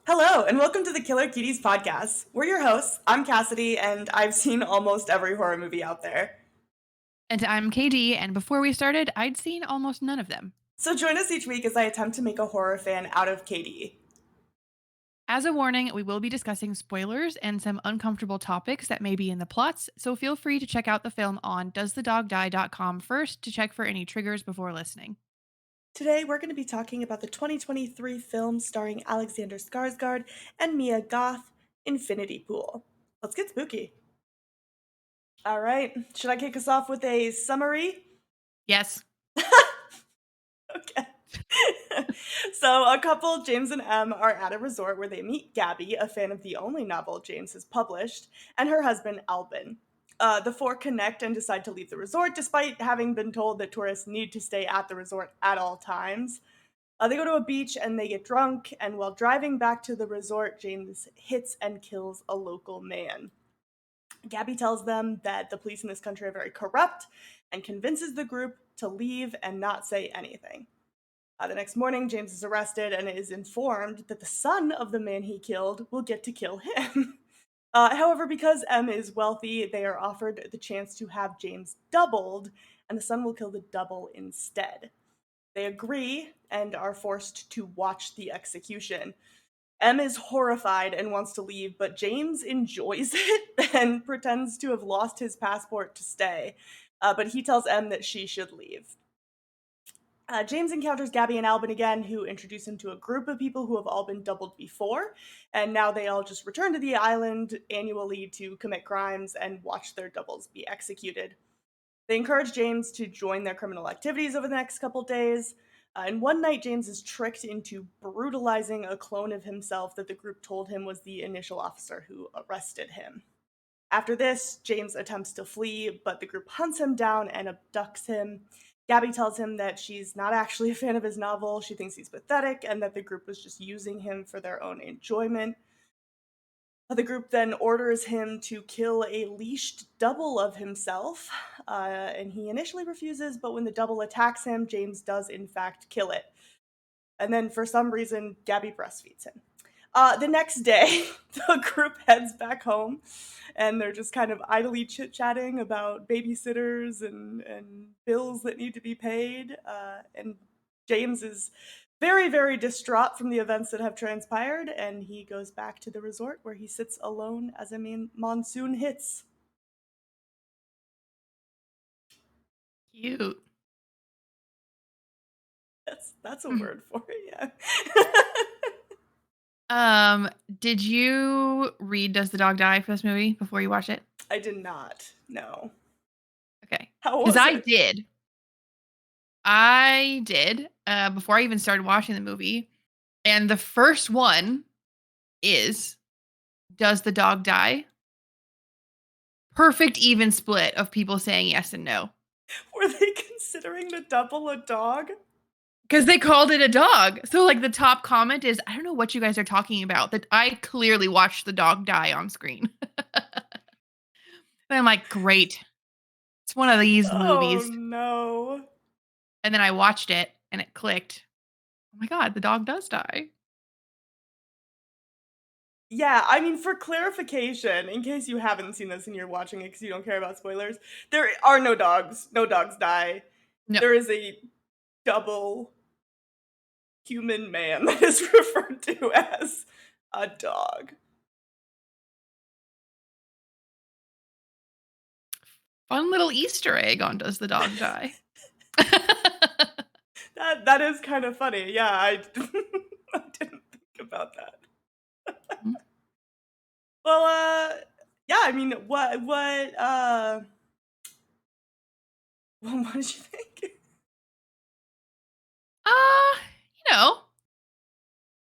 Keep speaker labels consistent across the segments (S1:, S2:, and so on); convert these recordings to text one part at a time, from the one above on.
S1: Hello, and welcome to the Killer Cuties podcast. We're your hosts. I'm Cassidy, and I've seen almost every horror movie out there.
S2: And I'm KD, and before we started, I'd seen almost none of them.
S1: So join us each week as I attempt to make a horror fan out of Katie.
S2: As a warning, we will be discussing spoilers and some uncomfortable topics that may be in the plots, so feel free to check out the film on doesthedogdie.com first to check for any triggers before listening.
S1: Today, we're going to be talking about the 2023 film starring Alexander Skarsgård and Mia Goth, Infinity Pool. Let's get spooky. All right, should I kick us off with a summary?
S2: Yes.
S1: Okay. So, a couple, James and Em, are at a resort where they meet Gabby, a fan of the only novel James has published, and her husband, Albin. The four connect and decide to leave the resort despite having been told that tourists need to stay at the resort at all times. They go to a beach and they get drunk, and while driving back to the resort, James hits and kills a local man. Gabby tells them that the police in this country are very corrupt and convinces the group to leave and not say anything. The next morning, James is arrested and is informed that the son of the man he killed will get to kill him. However, because M is wealthy, they are offered the chance to have James doubled, and the son will kill the double instead. They agree and are forced to watch the execution. M is horrified and wants to leave, but James enjoys it and pretends to have lost his passport to stay. But he tells M that she should leave. James encounters Gabby and Albin again, who introduce him to a group of people who have all been doubled before, and now they all just return to the island annually to commit crimes and watch their doubles be executed. They encourage James to join their criminal activities over the next couple days, and one night James is tricked into brutalizing a clone of himself that the group told him was the initial officer who arrested him. After this, James attempts to flee, but the group hunts him down and abducts him. Gabby tells him that she's not actually a fan of his novel, she thinks he's pathetic, and that the group was just using him for their own enjoyment. The group then orders him to kill a leashed double of himself, and he initially refuses, but when the double attacks him, James does in fact kill it. And then for some reason, Gabby breastfeeds him. The next day, the group heads back home, and they're just kind of idly chit-chatting about babysitters and bills that need to be paid. And James is very, very distraught from the events that have transpired, and he goes back to the resort where he sits alone as a monsoon hits.
S2: Cute.
S1: That's a word for it, yeah.
S2: Did you read Does the Dog Die for this movie before you watched it?
S1: I did not. No.
S2: Okay.
S1: How
S2: Because
S1: was
S2: I
S1: it?
S2: did. I did, before I even started watching the movie. And the first one is Does the Dog Die? Perfect even split of people saying yes and no.
S1: Were they considering the double a dog?
S2: Because they called it a dog. So, like, the top comment is, I don't know what you guys are talking about. That I clearly watched the dog die on screen. And I'm like, great. It's one of these
S1: Oh
S2: movies.
S1: no.
S2: And then I watched it and it clicked. Oh my God, the dog does die.
S1: Yeah, I mean, for clarification, in case you haven't seen this and you're watching it because you don't care about spoilers, there are no dogs. No dogs die.
S2: No.
S1: There is a double human man that is referred to as a dog.
S2: Fun little Easter egg on Does the Dog Die?
S1: That is kind of funny. Yeah, I I didn't think about that.
S2: Mhm.
S1: Well, yeah, I mean, what did you think?
S2: uh, you know,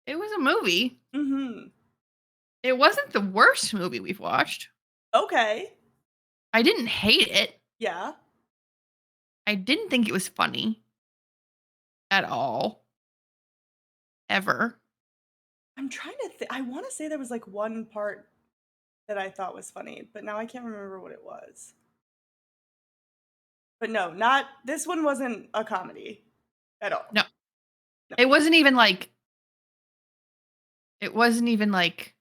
S2: it was a movie.
S1: Mhm.
S2: It wasn't the worst movie we've watched.
S1: Okay.
S2: I didn't hate it.
S1: Yeah.
S2: I didn't think it was funny at all. Ever.
S1: I'm trying to I wanna say there was, like, one part that I thought was funny, but now I can't remember what it was. But no, not this one wasn't a comedy at all.
S2: No.
S1: No.
S2: It wasn't even like It wasn't even like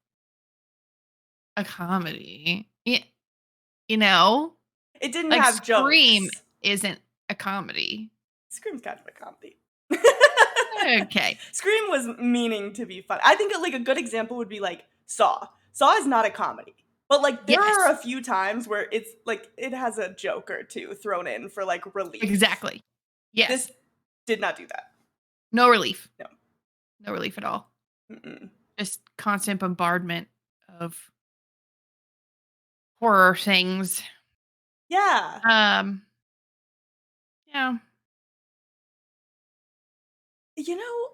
S2: a comedy. You know?
S1: It didn't
S2: Like
S1: have
S2: Scream
S1: jokes.
S2: isn't a comedy.
S1: Scream's kind of a comedy.
S2: Okay.
S1: Scream was meaning to be fun. I think, like, a good example would be, like, Saw. Saw is not a comedy, but, like, there are
S2: Yes.
S1: a few times where it's, like, it has a joke or 2 thrown in for, like, relief.
S2: Exactly.
S1: This
S2: Yes.
S1: did not do that.
S2: No relief.
S1: No.
S2: No relief at all.
S1: Mm-mm.
S2: Just constant bombardment of horror things.
S1: Yeah.
S2: Um, yeah.
S1: You know,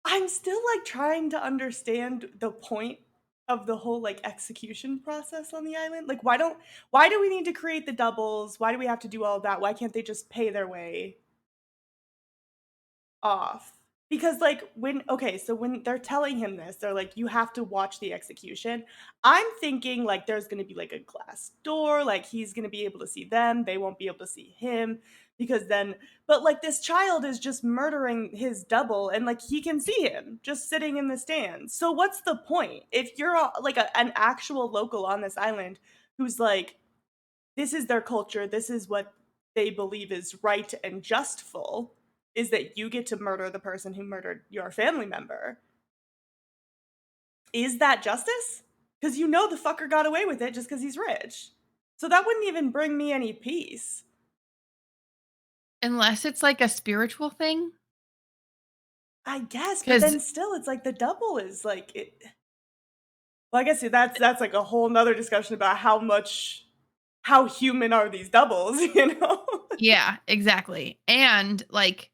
S1: I'm still, like, trying to understand the point of the whole, like, execution process on the island. Like, why do we need to create the doubles? Why do we have to do all of that? Why can't they just pay their way off? Because, like, so when they're telling him this, they're like, "You have to watch the execution." I'm thinking, like, there's gonna be, like, a glass door, like, he's gonna be able to see them, they won't be able to see him, because then but, like, this child is just murdering his double, and, like, he can see him just sitting in the stands. So what's the point? If you're like, an actual local on this island who's like, this is their culture, this is what they believe is right and justful, is that you get to murder the person who murdered your family member. Is that justice? Because you know the fucker got away with it just because he's rich. So that wouldn't even bring me any peace.
S2: Unless it's like a spiritual thing.
S1: I guess, but
S2: Because
S1: then still, it's like the double is like it. Well, I guess that's like a whole nother discussion about how human are these doubles, you know?
S2: yeah, exactly. And like,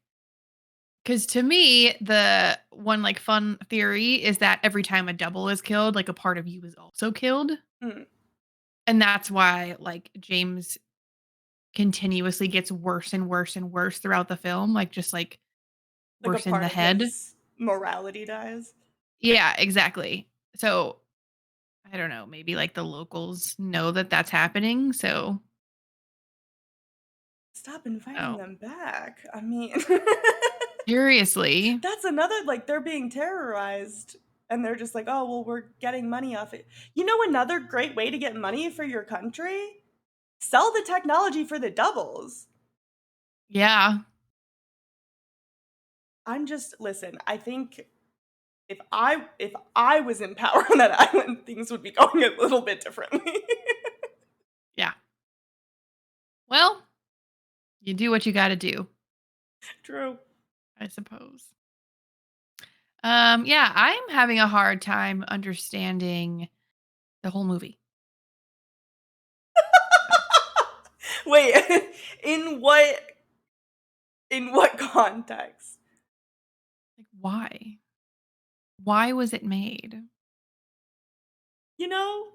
S2: because to me, the one like fun theory is that every time a double is killed, like a part of you is also killed.
S1: Mm,
S2: And that's why like James continuously gets worse and worse and worse throughout the film, like just like
S1: like a
S2: worse in the
S1: part of
S2: head.
S1: his morality dies.
S2: Yeah, exactly. So I don't know, maybe like the locals know that that's happening. So,
S1: Stop inviting
S2: oh,
S1: them back. I mean,
S2: seriously.
S1: that's another like, they're being terrorized, and they're just like, "Oh, well, we're getting money off it." You know another great way to get money for your country? Sell the technology for the doubles.
S2: Yeah.
S1: Listen, I think if I was in power on that island, things would be going a little bit differently.
S2: Yeah. Well, you do what you got to do,
S1: True.
S2: I suppose. Yeah, I'm having a hard time understanding the whole movie. So,
S1: Wait, in what in what context?
S2: like, why? Why was it made?
S1: You know,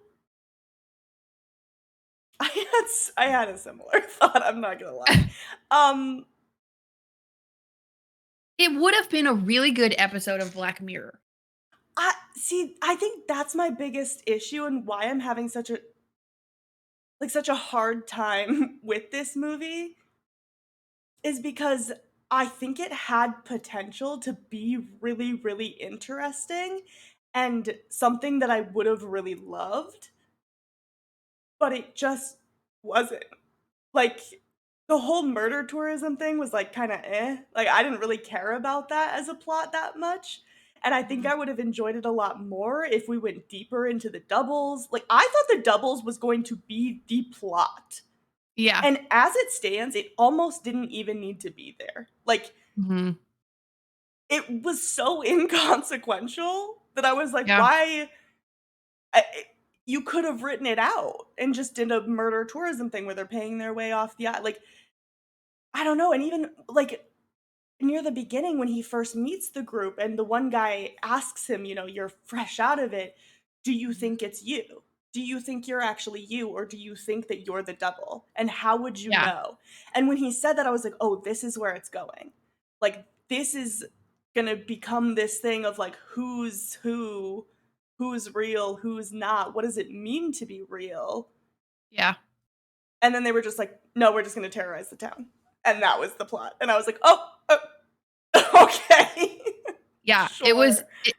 S1: I had a similar thought, I'm not gonna lie. Um,
S2: It would have been a really good episode of Black Mirror.
S1: I think that's my biggest issue and why I'm having such a hard time with this movie is because I think it had potential to be really, really interesting and something that I would have really loved, but it just wasn't. Like, the whole murder tourism thing was, like, kinda like, I didn't really care about that as a plot that much, and I think
S2: Mhm.
S1: I would have enjoyed it a lot more if we went deeper into the doubles. Like, I thought the doubles was going to be the plot,
S2: Yeah.
S1: and as it stands, it almost didn't even need to be there. Like,
S2: Mhm.
S1: it was so inconsequential that I was like,
S2: Yeah.
S1: "Why?" I you could have written it out and just did a murder tourism thing where they're paying their way off like, I don't know, and even, like, near the beginning when he first meets the group and the one guy asks him, "You're fresh out of it. Do you
S2: Mhm.
S1: think it's you? Do you think you're actually you, or do you think that you're the double? And how would you
S2: Yeah.
S1: know?" And when he said that, I was like, "Oh, this is where it's going. Like, this is gonna become this thing of, like, who's who, who's real, who's not, what does it mean to be real?"
S2: Yeah.
S1: And then they were just like, "No, we're just gonna terrorize the town." And that was the plot. And I was like, "Oh, okay.
S2: Yeah. It was
S1: Sure."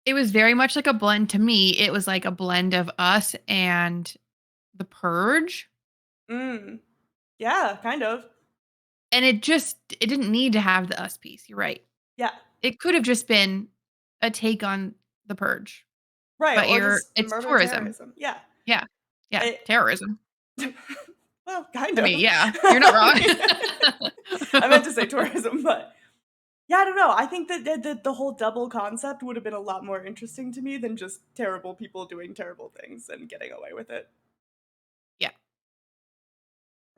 S2: It was very much like a blend to me, it was like a blend of Us and The Purge,
S1: Mm. Yeah, kind of.
S2: and it didn't need to have the Us piece, you're right.
S1: Yeah.
S2: It could have just been a take on The Purge,
S1: Right,
S2: but
S1: or
S2: you're
S1: just
S2: it's
S1: murder
S2: tourism.
S1: terrorism. Yeah.
S2: Yeah. Yeah,
S1: It
S2: terrorism.
S1: well, kind
S2: I
S1: of.
S2: mean, yeah, you're not
S1: I meant to say
S2: wrong.
S1: tourism, but yeah, I don't know. I think that the whole double concept would have been a lot more interesting to me than just terrible people doing terrible things and getting away with it,
S2: Yeah,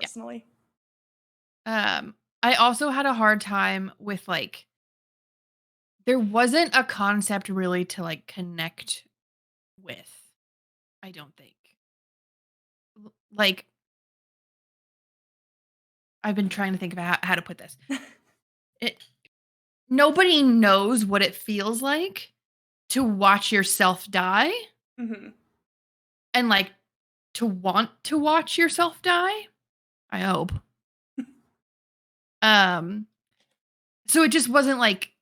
S2: yeah.
S1: personally.
S2: I also had a hard time with, like there wasn't a concept really to, like, connect with, I don't think. Like, I've been trying to think of how to put this. It Nobody knows what it feels like to watch yourself die
S1: Mhm.
S2: and, like, to want to watch yourself die, I hope. Um, so it just wasn't, like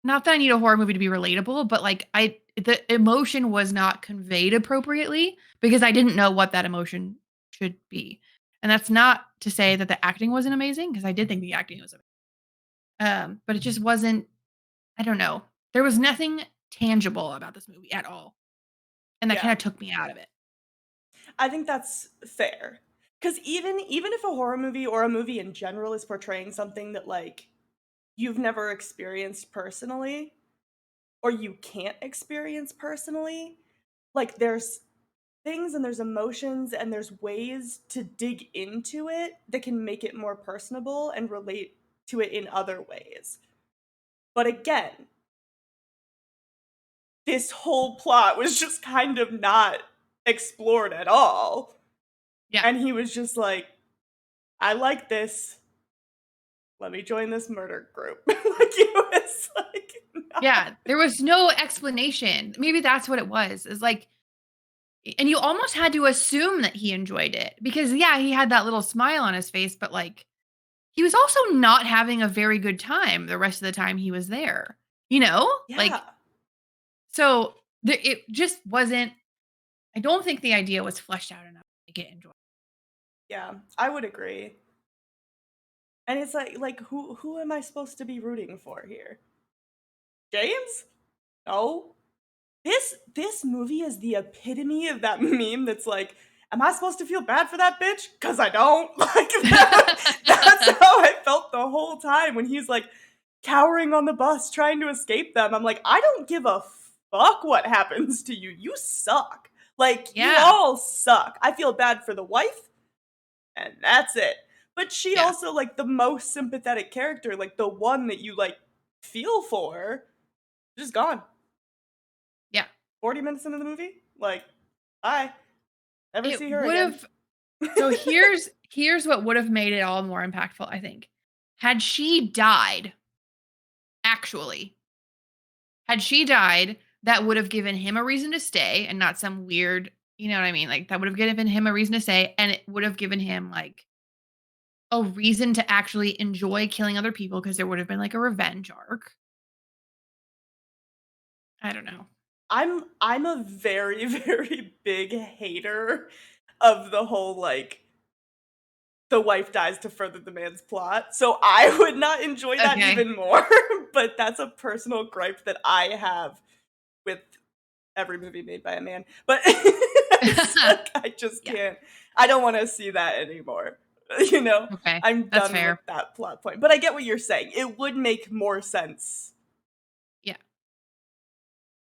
S2: not that I need a horror movie to be relatable, but, like, the emotion was not conveyed appropriately because I didn't know what that emotion should be. And that's not to say that the acting wasn't amazing because I did think the acting was amazing. But it just wasn't I don't know. There was nothing tangible about this movie at all, and that
S1: Yeah.
S2: kinda took me out of it.
S1: I think that's fair. Because even if a horror movie or a movie in general is portraying something that, like, you've never experienced personally, or you can't experience personally, like, there's things and there's emotions and there's ways to dig into it that can make it more personable and relate to it in other ways. But again, this whole plot was just kind of not explored at all.
S2: Yeah.
S1: And he was just like, I like this. Let me join this murder group. Like, he was like,
S2: Yeah,
S1: not.
S2: there was no explanation. Maybe that's what it was, is like and you almost had to assume that he enjoyed it because, yeah, he had that little smile on his face, but, like, he was also not having a very good time the rest of the time he was there, you know?
S1: Yeah.
S2: Like, so it just wasn't I don't think the idea was fleshed out enough to make it enjoyable.
S1: Yeah. I would agree. And it's like who am I supposed to be rooting for here? James? No. This movie is the epitome of that meme that's like, "Am I supposed to feel bad for that bitch? 'Cause I don't." Like, that's how I felt the whole time when he's, like, cowering on the bus trying to escape them. I'm like, "I don't give a fuck what happens to you. You suck. Like, you
S2: Yeah,
S1: all suck. I feel bad for the wife, and that's it." But she
S2: yeah,
S1: also, like, the most sympathetic character, like, the one that you, like, feel for, just gone.
S2: yeah.
S1: 40 minutes into the movie? Like, bye. Never
S2: It
S1: see her again.
S2: would've So here's what would have made it all more impactful, I think. Had she died, actually, had she died, that would have given him a reason to stay and not some weird you know what I mean? Like, that would have given him a reason to stay, and it would have given him, like, a reason to actually enjoy killing other people because there would have been, like, a revenge arc. I don't know.
S1: I'm a very, very big hater of the whole, like, the wife dies to further the man's plot, so I would not enjoy that
S2: Okay.
S1: even more, but that's a personal gripe that I have with every movie made by a man, but it's like, I just
S2: Yeah.
S1: can't. I don't wanna see that anymore, you know?
S2: Okay.
S1: I'm
S2: That's
S1: done with
S2: fair.
S1: that plot point, but I get what you're saying. It would make more sense.
S2: Yeah,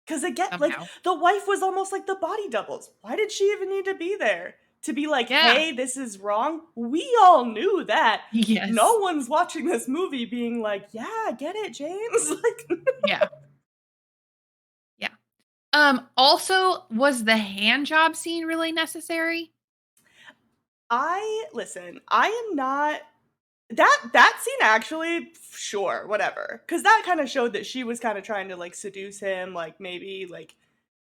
S1: 'Cause again, like,
S2: somehow.
S1: the wife was almost like the body doubles. Why did she even need to be there? To be like,
S2: Yeah.
S1: "Hey, this is wrong?" We all knew that. No
S2: Yes.
S1: one's watching this movie being like, "Yeah, I get it, James." Like,
S2: Yeah. Yeah. Also, was the hand job scene really necessary?
S1: I am not that scene actually, sure, whatever. Because that kinda showed that she was kinda trying to, like, seduce him, like, maybe, like,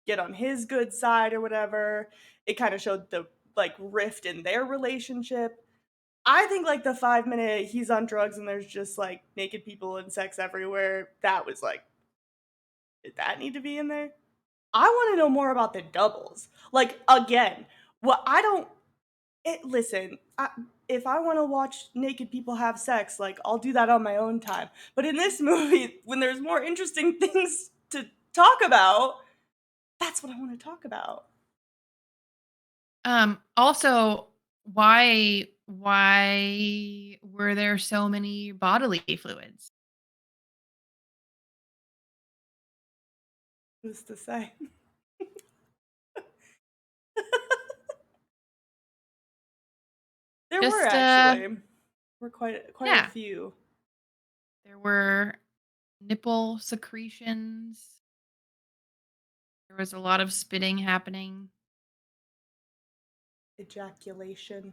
S1: get on his good side or whatever. It kinda showed the, like, rift in their relationship. I think, like, the 5-minute he's on drugs and there's just, like, naked people and sex everywhere, that was like, did that need to be in there? I wanna know more about the doubles. Like, again, what I don't listen, if I wanna watch naked people have sex, like, I'll do that on my own time. But in this movie, when there's more interesting things to talk about, that's what I wanna talk about.
S2: Also, why were there so many bodily fluids?
S1: Who's to say? There were
S2: Just
S1: actually. Were quite a
S2: yeah,
S1: few.
S2: there were nipple secretions. There was a lot of spitting happening.
S1: Ejaculation.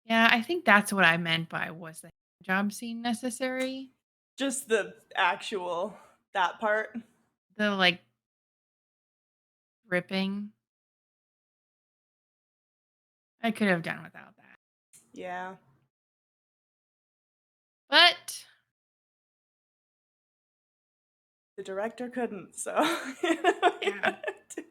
S2: Yeah, I think that's what I meant by was the job scene necessary?
S1: Just the actual that part.
S2: The like dripping. I could have done without that.
S1: Yeah.
S2: But
S1: The director couldn't, so he
S2: yeah,
S1: had to.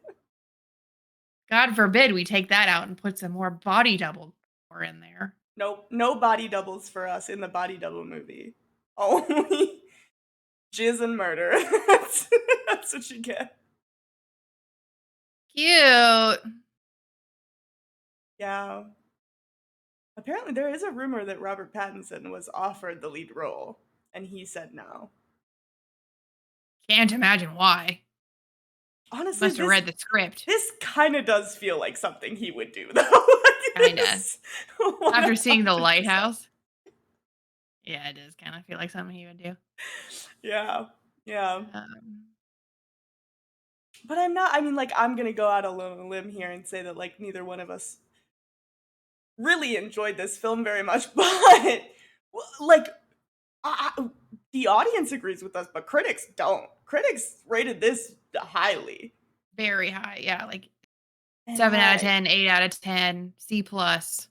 S2: God forbid we take that out and put some more body double more in there.
S1: Nope, no body doubles for us in the body double movie. Only jizz and murder. That's what you get.
S2: Cute.
S1: Yeah. Apparently, there is a rumor that Robert Pattinson was offered the lead role, and he said no.
S2: Can't imagine why. He
S1: Honestly,
S2: must have
S1: this
S2: read the script.
S1: this kind of does feel like something he would do, though. Like
S2: Kinda.
S1: this,
S2: After seeing The
S1: 100%.
S2: Lighthouse. Yeah, it does kind of feel like something he would do.
S1: Yeah, yeah.
S2: Um,
S1: But I'm not. I mean, like, I'm gonna go out on a limb here and say that like neither one of us really enjoyed this film very much, but like the audience agrees with us, but critics don't. Critics rated this highly,
S2: very high. Yeah, like
S1: and
S2: 7 out of
S1: like
S2: 10, 8 out of 10, C plus.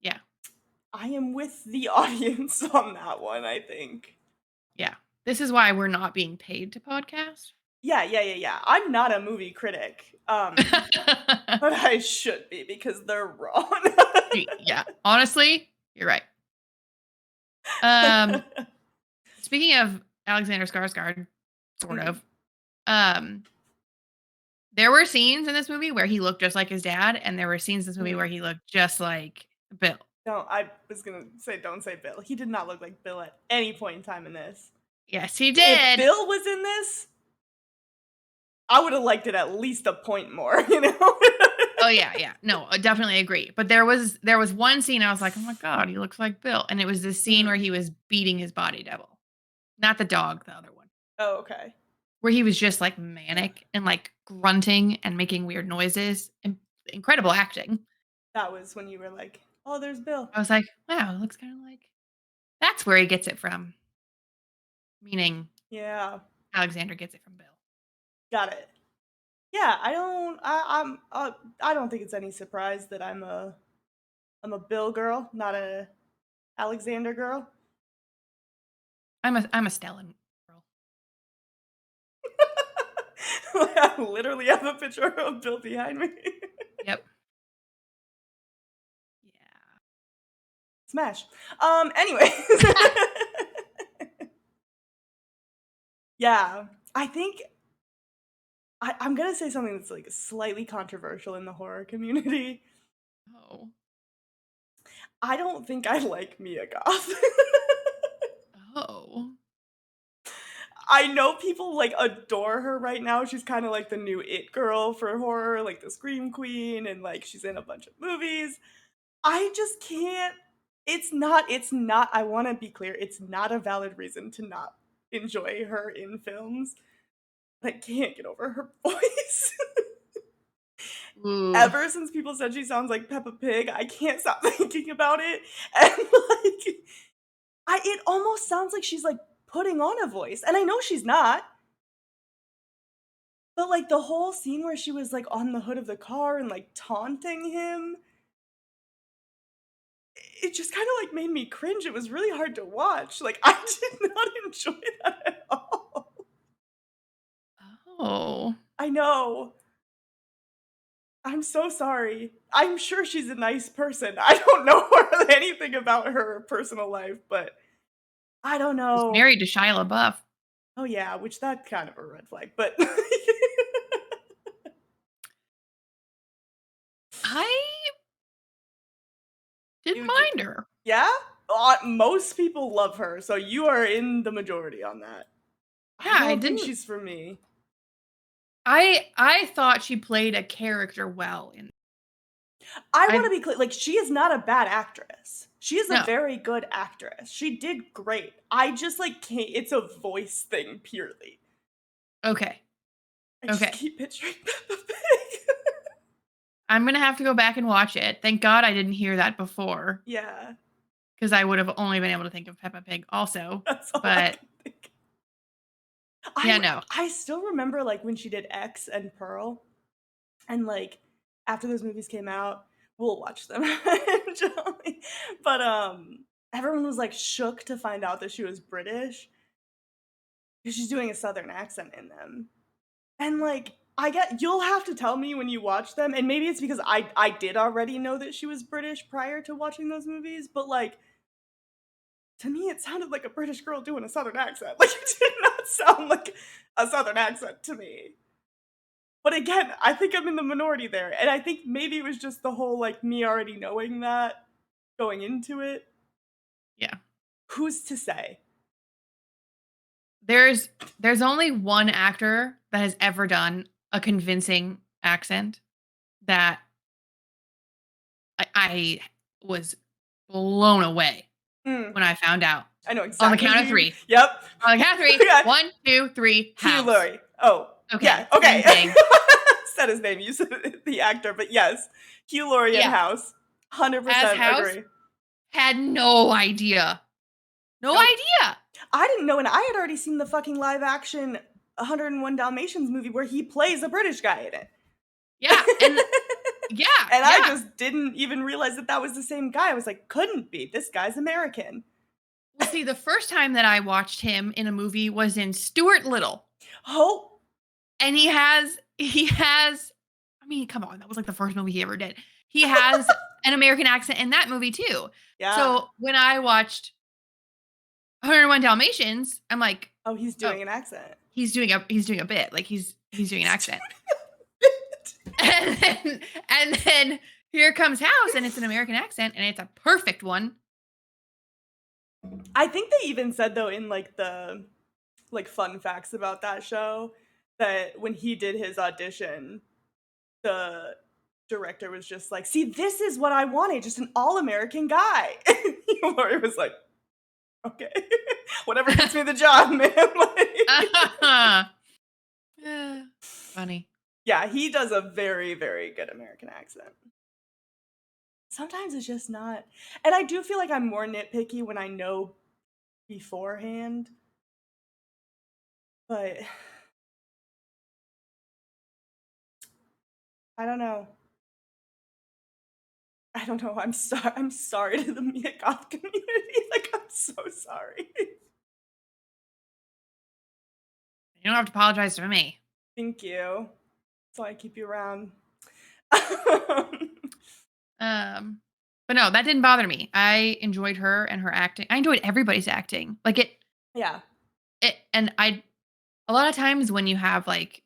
S2: Yeah.
S1: I am with the audience on that one. I think.
S2: Yeah. This is why we're not being paid to podcast.
S1: Yeah, yeah, yeah, yeah. I'm not a movie critic, but I should be because they're wrong.
S2: Yeah. Honestly, you're right. Um, speaking of Alexander Skarsgård, sort
S1: Mhm,
S2: of, um, there were scenes in this movie where he looked just like his dad, and there were scenes in this movie where
S1: mhm.
S2: he looked just like Bill.
S1: No, I was gonna say don't say Bill. He did not look like Bill at any point in time in this.
S2: Yes, he
S1: If
S2: did.
S1: Bill was in this, I would have liked it at least a point more, you know?
S2: Oh yeah, yeah. No, I definitely agree. But there was one scene I was like, "Oh my god, he looks like Bill." And it was this scene where
S1: Mhm.
S2: he was beating his body double. Not the dog, the other one.
S1: Oh, okay.
S2: Where he was just like manic and like grunting and making weird noises. Incredible acting.
S1: That was when you were like, "Oh, there's Bill."
S2: I was like, "Wow, it looks kind of like." That's where he gets it from. Meaning
S1: Yeah,
S2: Alexander gets it from Bill.
S1: got it. Yeah, I don't think it's any surprise that I'm a Bill girl, not a Alexander girl.
S2: I'm a Stellan girl.
S1: I literally have a picture of Bill behind me.
S2: Yep. Yeah.
S1: Smash. Anyways. Yeah, I think I'm gonna say something that's like slightly controversial in the horror community.
S2: Oh.
S1: I don't think I like Mia Goth.
S2: Oh.
S1: I know people like adore her right now. She's kind of like the new it girl for horror, like the Scream Queen, and like she's in a bunch of movies. I just can't. It's not, I want to be clear, it's not a valid reason to not enjoy her in films. But I can't get over her voice.
S2: Ooh.
S1: Ever since people said she sounds like Peppa Pig, I can't stop thinking about it. And like it almost sounds like she's like putting on a voice. And I know she's not. But like the whole scene where she was like on the hood of the car and like taunting him, it just kind of like made me cringe. It was really hard to watch. Like I did not enjoy that at all. I know. I'm so sorry. I'm sure she's a nice person. I don't know anything about her personal life, but I don't
S2: She's
S1: know.
S2: married to Shia LaBeouf.
S1: Oh, yeah, which that kind of a red flag, but
S2: I didn't
S1: you d
S2: mind her.
S1: yeah? Most people love her, so you are in the majority on that. I
S2: Yeah, I
S1: don't think
S2: didn't
S1: she's for me.
S2: I thought she played a character well in
S1: I wanna
S2: I
S1: be clear, like, she is not a bad actress. She is a
S2: no.
S1: very good actress. She did great. I just, like, can't it's a voice thing purely.
S2: Okay.
S1: I just
S2: Okay.
S1: keep picturing Peppa Pig.
S2: I'm gonna have to go back and watch it. Thank God I didn't hear that before,
S1: Yeah,
S2: because I would have only been able to think of Peppa Pig also.
S1: that's all I
S2: But
S1: can think.
S2: yeah, no.
S1: I still remember, like, when she did X and Pearl, and, like, after those movies came out we'll watch them eventually, but, everyone was, like, shook to find out that she was British, 'cause she's doing a Southern accent in them. And, like, I get you'll have to tell me when you watch them, and maybe it's because I did already know that she was British prior to watching those movies, but, like, to me, it sounded like a British girl doing a Southern accent. Like, it did not sound like a Southern accent to me. But again, I think I'm in the minority there, and I think maybe it was just the whole, like, me already knowing that going into it.
S2: Yeah.
S1: Who's to say?
S2: There's there's only one actor that has ever done a convincing accent that I was blown away
S1: Mm,
S2: when I found out.
S1: I know
S2: On the
S1: exactly
S2: count
S1: who
S2: of
S1: you
S2: 3.
S1: yep.
S2: On the count of 3.
S1: Yeah,
S2: 1, 2, 3,
S1: Hugh
S2: House.
S1: Laurie. Oh, yeah,
S2: Okay,
S1: okay.
S2: same thing.
S1: Said his name, you said the actor, but yes, Hugh Laurie in
S2: Yeah,
S1: House.
S2: as
S1: 100%
S2: House,
S1: agree.
S2: had no idea. No
S1: Nope.
S2: idea.
S1: I didn't know, and I had already seen the fucking live action 101 Dalmatians movie where he plays a British guy in it.
S2: Yeah, and yeah,
S1: And I
S2: yeah.
S1: just didn't even realize that that was the same guy. I was like, couldn't be. This guy's American.
S2: Well, see, the first time that I watched him in a movie was in Stuart Little,
S1: Oh,
S2: and he has I mean, come on, that was like the first movie he ever did. He has an American accent in that movie too.
S1: yeah.
S2: So, when I watched 101 Dalmatians, I'm like,
S1: Oh, he's
S2: "Oh,
S1: doing an accent.
S2: he's doing a bit, like he's doing an
S1: He's
S2: accent."
S1: doing it.
S2: And then here comes House, and it's an American accent, and it's a perfect one.
S1: I think they even said though in like the like fun facts about that show that when he did his audition, the director was just like, "See, this is what I wanted, just an all-American guy." And Laurie was like, "Okay, whatever gets me the job, man." Like,
S2: Funny.
S1: yeah, he does a very, very good American accent. Sometimes it's just not, and I do feel like I'm more nitpicky when I know beforehand, but I don't know. I don't know. I'm sorry to the Mia Goth community. Like, I'm so sorry.
S2: You don't have to apologize to me.
S1: Thank you. That's why I keep you around.
S2: Um, but no, that didn't bother me. I enjoyed her and her acting. I enjoyed everybody's acting. Like
S1: Yeah.
S2: and I a lot of times when you have like,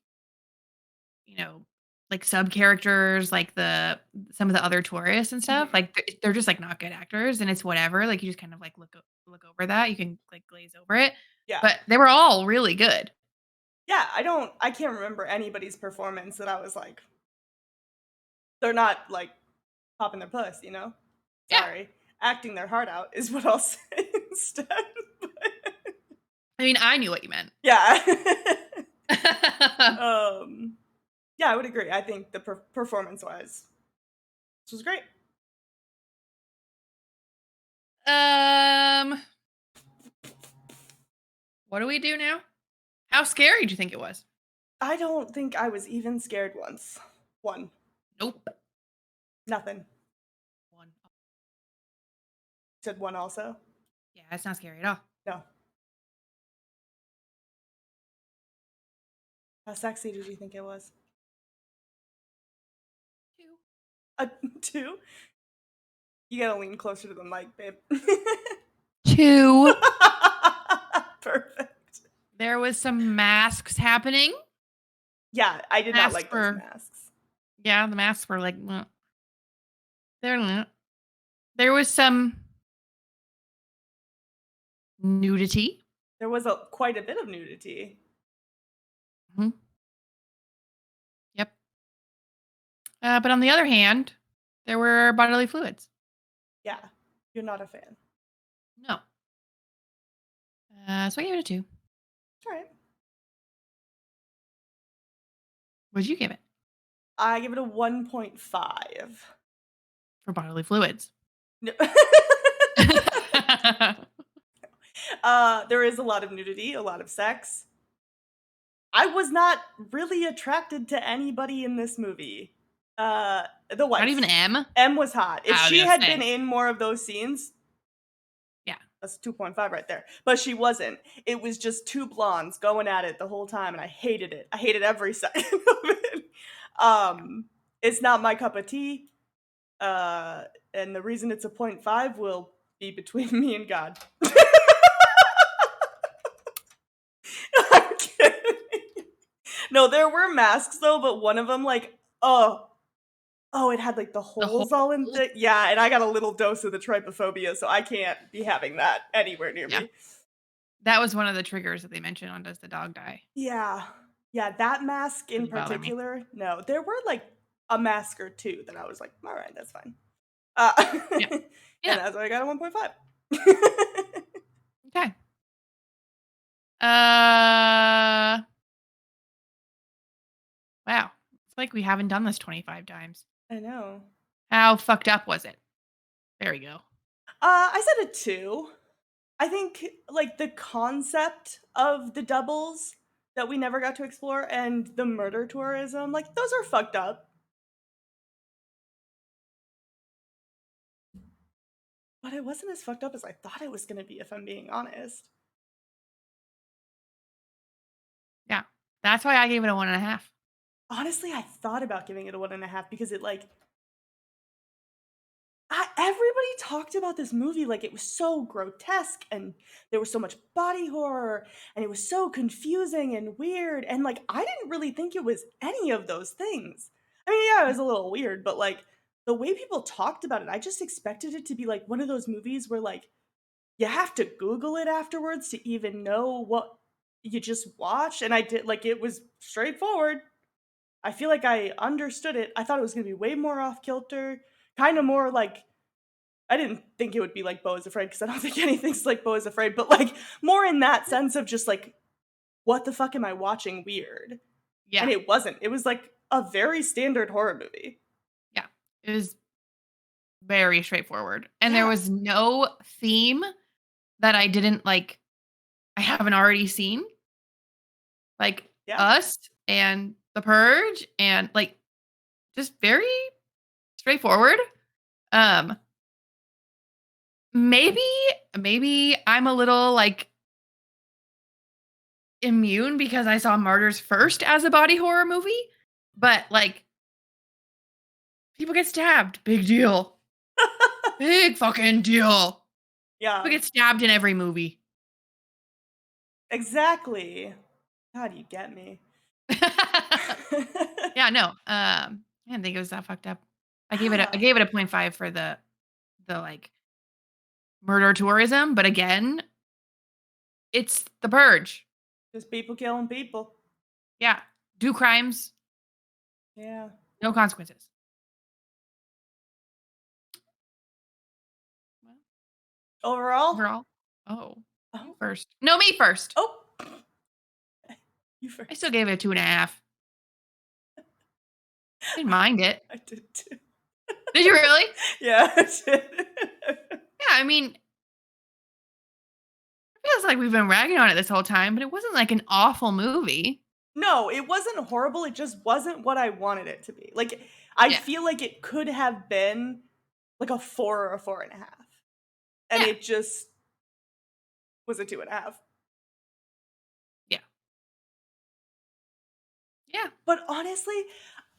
S2: you know, like sub characters, like the some of the other tourists and stuff,
S1: Mhm.
S2: like they're just like not good actors, and it's whatever. Like you just kind of like look over that. You can like glaze over it.
S1: Yeah.
S2: But they were all really good.
S1: Yeah, I can't remember anybody's performance that I was like, they're not, like, popping their puss, you know?
S2: Yeah.
S1: Sorry. Acting their heart out is what I'll say instead.
S2: I mean, I knew what you meant.
S1: Yeah. Um, yeah, I would agree. I think the performance-wise, this was great.
S2: um, what do we do now? How scary do you think it was?
S1: I don't think I was even scared once. One.
S2: Nope.
S1: Nothing.
S2: One.
S1: Said one also?
S2: Yeah, it's not scary at all.
S1: No. How sexy did you think it was?
S2: 2.
S1: A 2? You gotta lean closer to the mic, babe.
S2: 2.
S1: Perfect.
S2: There was some masks happening.
S1: Yeah, I did not
S2: Masks
S1: like those
S2: were
S1: masks.
S2: Yeah, the masks were like, they're there was some nudity.
S1: There was quite a bit of nudity.
S2: Mhm. Yep. But on the other hand, there were bodily fluids.
S1: Yeah, you're not a fan.
S2: No. So I gave it a 2.
S1: All right.
S2: What'd you give it
S1: I give it a 1.5.
S2: for bodily fluids?
S1: No. There is a lot of nudity, a lot of sex. I was not really attracted to anybody in this movie. The
S2: Not even
S1: wife.
S2: M?
S1: M was hot. If
S2: I was
S1: she
S2: gonna
S1: had been
S2: say.
S1: in more of those scenes,
S2: Yeah.
S1: that's 2.5 right there. But she wasn't. It was just two blondes going at it the whole time, and I hated it. I hated every second of it.
S2: Yeah.
S1: Um, it's not my cup of tea. Uh, and the reason it's a 0.5 will be between me and God. I'm kidding. No, there were masks though, but one of them, like, it had like the
S2: The whole
S1: holes all in the, yeah, and I got a little dose of the trypophobia, so I can't be having that anywhere near
S2: Yeah.
S1: me.
S2: That was one of the triggers that they mentioned on Does the Dog Die?
S1: Yeah. Yeah, that mask in
S2: Didn't bother me.
S1: particular, no. There were, like, a mask or 2 that I was like, "Alright, that's fine."
S2: Yeah.
S1: And
S2: Yeah.
S1: that's why I got a 1.5.
S2: Okay. Uh, wow. It's like we haven't done this 25 times.
S1: I know.
S2: How fucked up was it? There we go.
S1: I said a 2. I think, like, the concept of the doubles that we never got to explore and the murder tourism, like, those are fucked up. But it wasn't as fucked up as I thought it was gonna be, if I'm being honest.
S2: Yeah. That's why I gave it a 1.5.
S1: Honestly, I thought about giving it a 1.5 because it, like, everybody talked about this movie like it was so grotesque and there was so much body horror and it was so confusing and weird, and, like, I didn't really think it was any of those things. I mean, yeah, it
S2: Yeah.
S1: was a little weird, but, like, the way people talked about it, I just expected it to be, like, one of those movies where, like, you have to Google it afterwards to even know what you just watched, and I did, like, it was straightforward. I feel like I understood it. I thought it was gonna be way more off kilter, kinda more like, I didn't think it would be like Beau is Afraid because I don't think anything's like Beau is Afraid, but, like, more in that sense of just like, "What the fuck am I watching weird?" And
S2: Yeah.
S1: it wasn't. It was like a very standard horror movie.
S2: Yeah. It was very straightforward. And there
S1: Yeah,
S2: was no theme that I didn't like, I haven't already seen. Like
S1: yeah.
S2: Us and The Purge and like just very straightforward. Um maybe maybe I'm a little like immune because I saw Martyrs first as a body horror movie, but like people get stabbed, big deal. Big fucking deal. People
S1: Yeah,
S2: get stabbed in every movie.
S1: exactly. God, you get me.
S2: Yeah, no. I didn't think it was that fucked up. I
S1: Ah,
S2: gave it a point 0.5 for the like murder tourism, but again, it's The Purge.
S1: just people killing people.
S2: Yeah. Do crimes,
S1: Yeah.
S2: no consequences. Well,
S1: Overall?
S2: overall. Oh, you
S1: Oh.
S2: first. No, me first.
S1: Oh, you
S2: I still
S1: first.
S2: gave it a 2.5. Didn't mind it.
S1: I did too.
S2: Did you really?
S1: Yeah, I did.
S2: Yeah, I mean, it feels like we've been ragging on it this whole time, but it wasn't like an awful movie.
S1: No, it wasn't horrible, it just wasn't what I wanted it to be. Like, I
S2: Yeah.
S1: feel like it could have been, like, a 4 or a 4.5, and
S2: Yeah.
S1: it just was a 2.5.
S2: Yeah. Yeah.
S1: But honestly,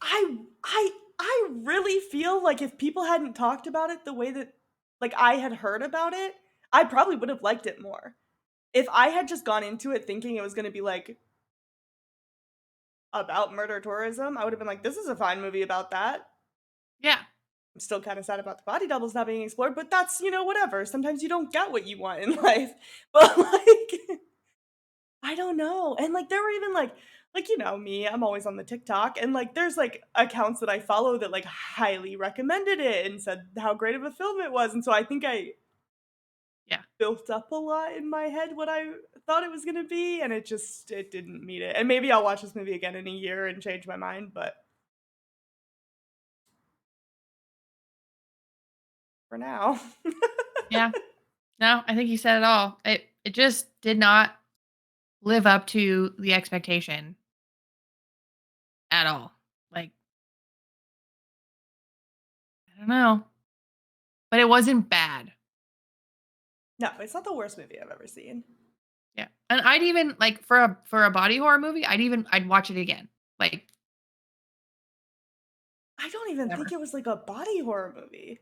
S1: I really feel like if people hadn't talked about it the way that, like, I had heard about it, I probably would have liked it more. If I had just gone into it thinking it was gonna be, like, about murder tourism, I would have been like, "This is a fine movie about that."
S2: Yeah.
S1: I'm still kinda sad about the body doubles not being explored, but that's, whatever. Sometimes you don't get what you want in life. But, like, I don't know, and, like, there were even, like, me, I'm always on the TikTok, and, like, there's, like, accounts that I follow that, like, highly recommended it and said how great of a film it was, and so I think I
S2: Yeah.
S1: built up a lot in my head what I thought it was gonna be, and it didn't meet it, and maybe I'll watch this movie again in a year and change my mind, but for now.
S2: Yeah. No, I think you said it all. It just did not live up to the expectation at all. Like, I don't know, but it wasn't bad.
S1: No, it's not the worst movie I've ever seen.
S2: Yeah. And I'd even like for a body horror movie, I'd watch it again. Like,
S1: I don't even think
S2: whatever.
S1: it was, like, a body horror movie.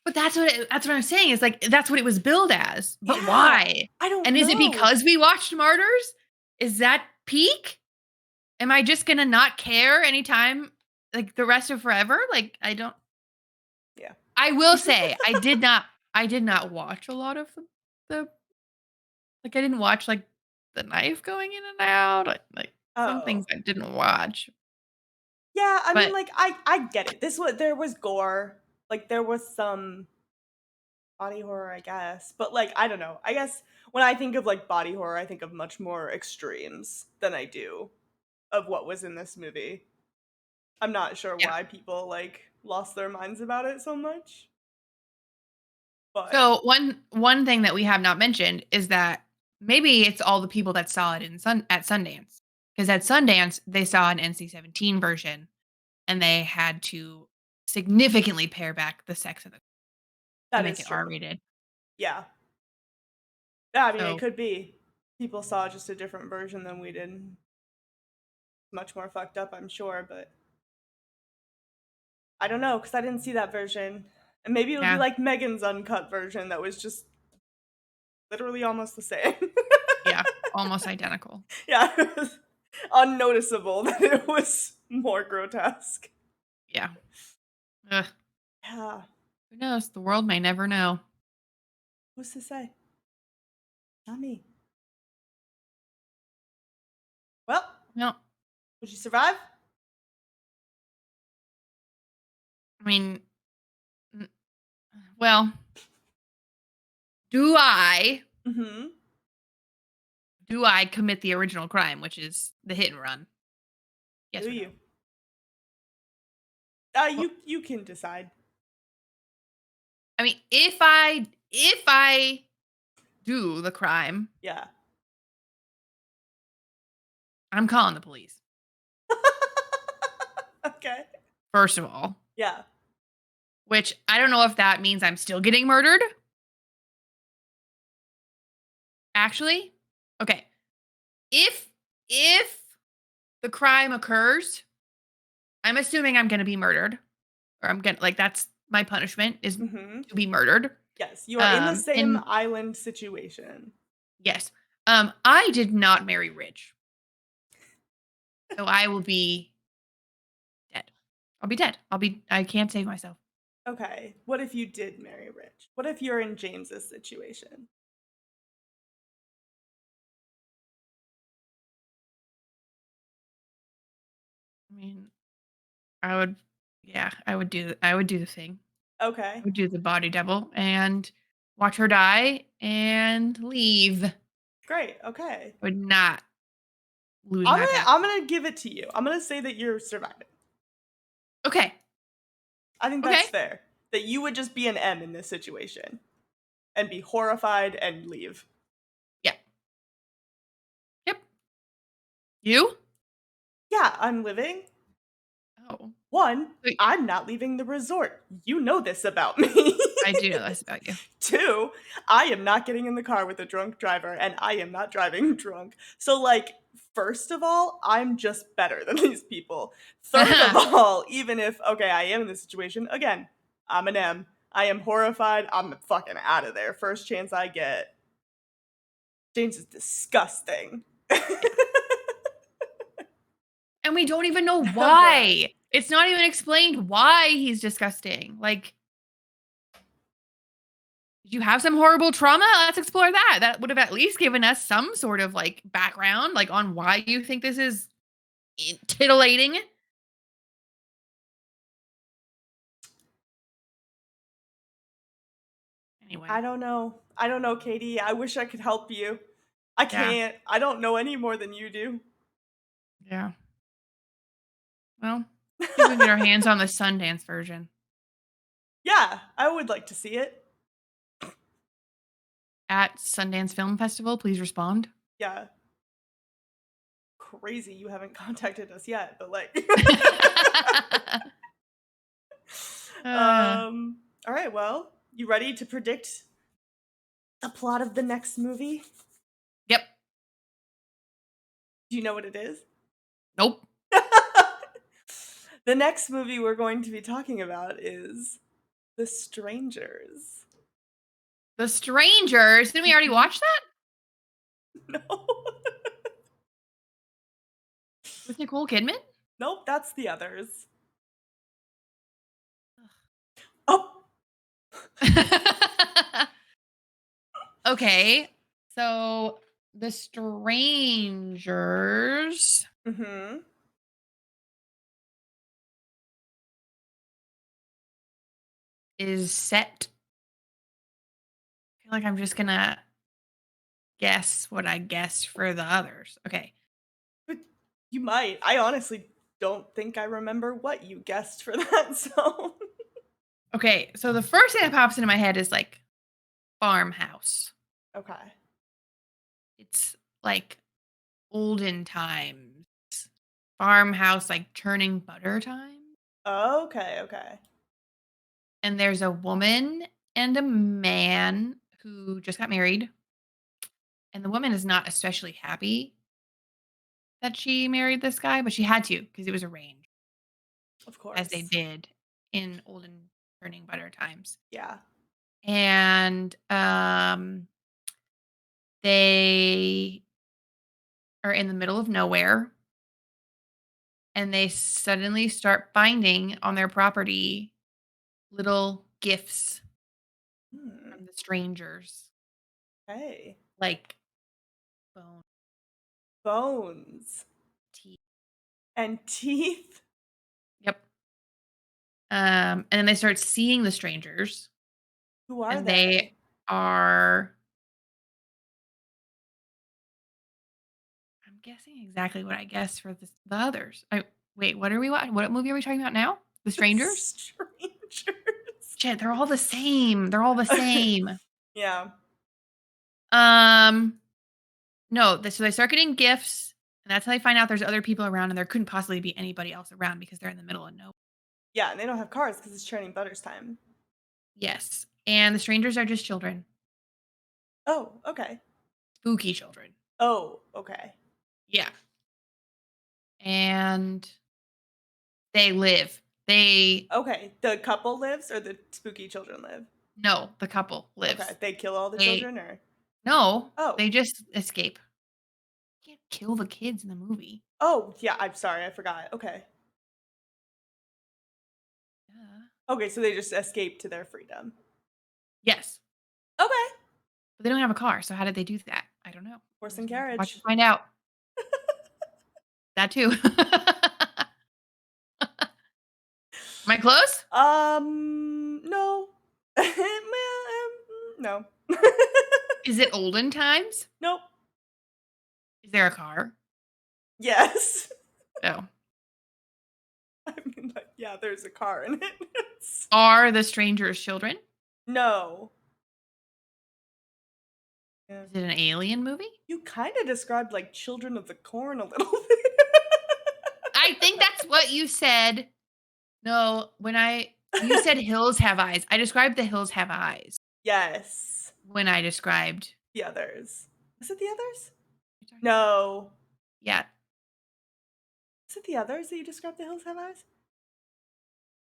S2: But that's what I'm saying. Is like that's what it was billed as. But
S1: Yeah,
S2: why?
S1: I don't
S2: And is it
S1: know.
S2: because we watched Martyrs? Is that peak? Am I just gonna not care anytime like the rest of forever? Like I don't
S1: Yeah.
S2: I will say I did not watch a lot of the like I didn't watch like the knife going in and out. Like some things
S1: Oh.
S2: I didn't watch.
S1: Yeah, I mean,
S2: But
S1: like, I get it. There was gore, like, there was some body horror, I guess, but, like, I don't know. I guess when I think of, like, body horror, I think of much more extremes than I do of what was in this movie. I'm not sure
S2: yeah.
S1: why people, like, lost their minds about it so much, but
S2: So one thing that we have not mentioned is that maybe it's all the people that saw it at Sundance. Because at Sundance they saw an NC-17 version and they had to significantly pare back the sex of it to
S1: that
S2: make
S1: is
S2: it
S1: true.
S2: R-rated.
S1: Yeah. Yeah, I mean, it
S2: So,
S1: could be. People saw just a different version than we did. Much more fucked up, I'm sure, but I don't know, 'cause I didn't see that version. And maybe it would be
S2: yeah.
S1: like Megan's uncut version that was just literally almost the same.
S2: Yeah, almost identical.
S1: Yeah, it was unnoticeable that it was more grotesque.
S2: Yeah. Ugh.
S1: Yeah,
S2: Who knows? The world may never know.
S1: who's to say? Not me. Well,
S2: No,
S1: would you survive?
S2: I mean, n well, do I
S1: Mhm.
S2: do I commit the original crime, which is the hit and run?
S1: Do
S2: Yes or no?
S1: you?
S2: Well,
S1: You can decide.
S2: I mean, if I do the crime,
S1: Yeah.
S2: I'm calling the police,
S1: Okay.
S2: first of all,
S1: Yeah.
S2: which I don't know if that means I'm still getting murdered, actually. Okay. If the crime occurs, I'm assuming I'm gonna be murdered, or I'm gonna like, that's my punishment is
S1: Mhm.
S2: to be murdered.
S1: Yes, you are in the same
S2: And
S1: island situation.
S2: yes, I did not marry rich, so I will be dead. I'll be dead. I can't save myself.
S1: Okay. What if you did marry rich? What if you're in James's situation?
S2: I mean, I would yeah, I would do the thing. I
S1: Okay.
S2: would do the body double and watch her die and leave. I
S1: Great. Okay.
S2: would not lose my
S1: I'm
S2: passport.
S1: gonna give it to you. I'm gonna say that you're surviving.
S2: Okay.
S1: I think
S2: Okay.
S1: that's fair. That you would just be an M in this situation and be horrified and leave.
S2: Yeah. Yep. You?
S1: Yeah, I'm living.
S2: Oh.
S1: One,
S2: Wait,
S1: I'm not leaving the resort. You know this about me.
S2: I do know this about you.
S1: Two, I am not getting in the car with a drunk driver and I am not driving drunk. So, like, first of all, I'm just better than these people. Third of all, even if, okay, I am in this situation, again, I'm an M. I am horrified. I'm fucking out of there. First chance I get. James is disgusting.
S2: And we don't even know
S1: Yeah.
S2: why. It's not even explained why he's disgusting. Like, did you have some horrible trauma? Let's explore that. That would have at least given us some sort of like background, like on why you think this is titillating.
S1: I
S2: Anyway,
S1: don't know. I don't know, Katie. I wish I could help you. I
S2: yeah,
S1: can't. I don't know any more than you do.
S2: yeah. Well, see if we can get our hands on the Sundance version
S1: Yeah, I would like to see it.
S2: at Sundance Film Festival. Please respond.
S1: Yeah. Crazy you haven't contacted us yet, but like
S2: uh,
S1: all right, well, you ready to predict the plot of the next movie?
S2: yep.
S1: Do you know what it is?
S2: Nope.
S1: The next movie we're going to be talking about is The Strangers.
S2: The Strangers. Didn't we already
S1: Mhm.
S2: watch that
S1: No.
S2: with Nicole Kidman?
S1: Nope, that's the others. Oh.
S2: Okay. So The Strangers
S1: Mhm.
S2: is set. I feel like I'm just gonna guess what I guessed for the others. Okay.
S1: But you might. I honestly don't think I remember what you guessed for that, so
S2: Okay. So the first thing that pops into my head is like farmhouse.
S1: okay.
S2: It's like olden times. Farmhouse, like churning butter time.
S1: Okay, okay.
S2: And there's a woman and a man who just got married. And the woman is not especially happy that she married this guy, but she had to because it was arranged,
S1: Of
S2: as they
S1: course.
S2: did in olden churning butter times.
S1: Yeah.
S2: And they are in the middle of nowhere and they suddenly start finding on their property little gifts
S1: Hmm.
S2: from the strangers,
S1: Hey.
S2: like bone
S1: Bones
S2: teeth.
S1: and teeth.
S2: Yep. And then they start seeing the strangers,
S1: Who are
S2: and they
S1: they?
S2: are. I'm guessing exactly what I guessed for the others. I wait. What are we watching? What movie are we talking about now? The Strangers.
S1: Strangers.
S2: Shit, they're all the same. They're all the same.
S1: Yeah.
S2: Um, no. So they start getting gifts, and that's how they find out there's other people around, and there couldn't possibly be anybody else around because they're in the middle of nowhere.
S1: Yeah, and they don't have cars because it's churning butters time.
S2: Yes, and the strangers are just children,
S1: Oh, okay.
S2: spooky children.
S1: Oh, okay.
S2: Yeah, and they live. They
S1: Okay. The couple lives or the spooky children live?
S2: no, the couple
S1: Okay.
S2: lives.
S1: They kill all the
S2: They
S1: children or?
S2: no,
S1: Oh.
S2: they just escape. You can't kill the kids in the movie.
S1: Oh, yeah, I'm sorry, I forgot. Okay.
S2: Duh.
S1: Okay, so they just escape to their freedom.
S2: Yes,
S1: Okay.
S2: but they don't have a car, so how did they do that? I don't know.
S1: Horse
S2: We're just
S1: and
S2: gonna have to watch
S1: carriage.
S2: and find out. That too. Am I close?
S1: No. Well, no.
S2: Is it olden times?
S1: Nope.
S2: Is there a car?
S1: Yes.
S2: Oh.
S1: I mean, like, yeah, there's a car in it.
S2: Are the strangers children?
S1: No. Yeah.
S2: Is it an alien movie?
S1: You kinda described, like, Children of the Corn a little bit.
S2: I think that's what you said No, you said hills have eyes. I described the hills have eyes
S1: Yes.
S2: when I described.
S1: The Others. Was it The Others?
S2: You're talking about.
S1: No.
S2: Yeah,
S1: Is it The Others that you described The Hills Have Eyes?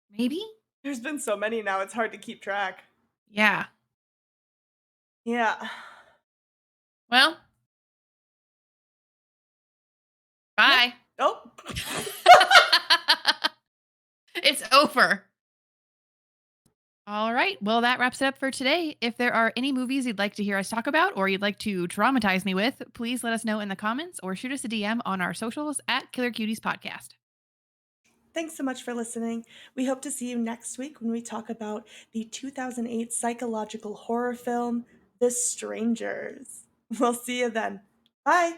S2: maybe?
S1: There's been so many now, it's hard to keep track.
S2: Yeah.
S1: Yeah.
S2: Well,
S1: Yeah.
S2: bye.
S1: Oh.
S2: It's over. All right. Well, that wraps it up for today. If there are any movies you'd like to hear us talk about or you'd like to traumatize me with, please let us know in the comments or shoot us a DM on our socials at Killer Cuties Podcast.
S1: Thanks so much for listening. We hope to see you next week when we talk about the 2008 psychological horror film, The Strangers. We'll see you then. Bye.